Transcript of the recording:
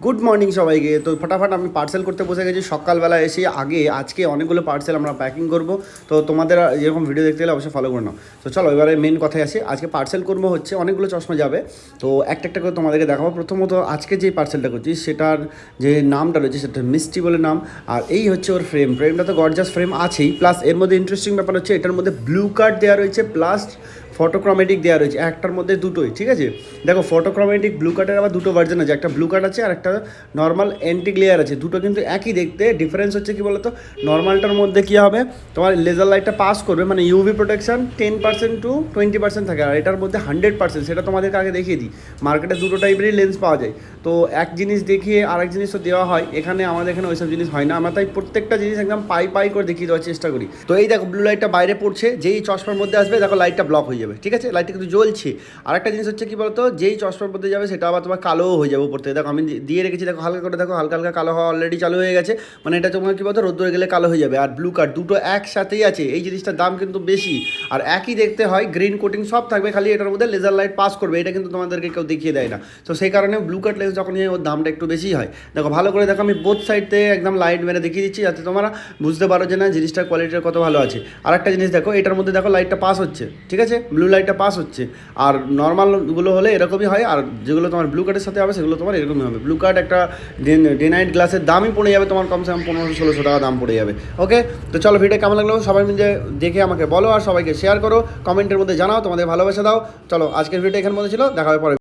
Good morning সবাইকে। তো ফটাফট আমি পার্সেল করতে বসে গেছি সকালবেলা এসে। আজকে অনেকগুলো পার্সেল আমরা প্যাকিং করব। তো তোমাদের যেরকম ভিডিও দেখতে গেলে অবশ্যই ফলো করে নাও। তো চলো এবারে মেন কথায় আসি। আজকে পার্সেল করবো হচ্ছে অনেকগুলো চশমা যাবে। তো একটা একটা করে তোমাদেরকে দেখাবো। প্রথমত আজকে যে পার্সেলটা করছি সেটার যে নামটা রয়েছে সেটা মিষ্টি বলে নাম। আর এই হচ্ছে ওর ফ্রেমটা তো গর্জাস ফ্রেম আছেই, প্লাস এর মধ্যে ইন্টারেস্টিং ব্যাপার হচ্ছে এটার মধ্যে ব্লু কার্ড দেওয়া রয়েছে, প্লাস ফটোক্রোমেটিক দেওয়া রয়েছে। একটার মধ্যে দুটোই, ঠিক আছে। দেখো ফটোক্রোমেটিক ব্লু কার্ডের আবার দুটো ভার্জন আছে, একটা ব্লু কার্ড আছে আর একটা নর্মাল অ্যান্টিক লেয়ার আছে। দুটো কিন্তু একই দেখতে, ডিফারেন্স হচ্ছে কি বলতো, নর্মালটার মধ্যে কী হবে তোমার লেজার লাইটটা পাস করবে, মানে ইউভি প্রোটেকশন 10% টু 20% থাকে, আর এটার মধ্যে 100%। সেটা তোমাদেরকে আগে দেখিয়ে দিই। মার্কেটে দুটো টাইপেরই লেন্স পাওয়া যায়, তো এক জিনিস দেখিয়ে আরেক জিনিসও দেওয়া হয়। আমাদের এখানে ওইসব জিনিস হয় না। আমরা তাই প্রত্যেকটা জিনিস একদম পাই করে দেখিয়ে দেওয়ার চেষ্টা করি। তো এই দেখো ব্লু লাইটটা বাইরে পড়ছে, যেই চশমার মধ্যে আসবে দেখো লাইটটা ব্লক হয়ে যাবে, ঠিক আছে। লাইটটা কিন্তু জ্বলছে। আর একটা জিনিস হচ্ছে কি বলতো, যেই চশমার মধ্যে যাবে সেটা আবার তোমার কালোও হয়ে যাবে উপর থেকে। দেখো আমি দিয়ে রেখেছি, দেখো হালকা করে, দেখো হালকা হালকা কালো হওয়া অলরেডি চালু হয়ে গেছে। মানে এটা তোমার কি বলতো রোদ্দুরে গেলে কালো হয়ে যাবে। আর ব্লু কার্ড দুটো একসাথেই আছে। এই জিনিসটার দাম কিন্তু বেশি, আর একই দেখতে হয়, গ্রিন কোটিং সব থাকবে, খালি এটার মধ্যে লেজার লাইট পাস করবে। এটা কিন্তু তোমাদেরকে কেউ দেখিয়ে দেয় না। তো সেই কারণে ব্লু কার্ড লেন্স যখন ওর দামটা একটু বেশি হয়। দেখো ভালো করে দেখো, আমি বোথ সাইড থেকে একদম লাইট মেরে দেখিয়ে দিচ্ছি যাতে তোমরা বুঝতে পারো যে না জিনিসটার কোয়ালিটিটা কত ভালো আছে। আর একটা জিনিস দেখো, এটার মধ্যে দেখো লাইটটা পাস হচ্ছে, ঠিক আছে, ব্লু লাইটটা পাস হচ্ছে। আর নর্মালগুলো হলে এরকমই হয়, আর যেগুলো তোমার ব্লু কার্ডের সাথে হবে সেগুলো তোমার এরকমই হবে। ব্লু কার্ড একটা ডে নাইট গ্লাসের দামই পড়ে যাবে তোমার কমসে কম 1500-1600 টাকা দাম পড়ে যাবে। ওকে, তো চলো ভিডিও কেমন লাগলো সবাই মিলে দেখে আমাকে বলো, আর সবাইকে শেয়ার করো, কমেন্টের মধ্যে জানাও, তোমাদের ভালোবাসা দাও। চলো আজকের ভিডিও এখানে মধ্যে ছিল, দেখা হবে পরে।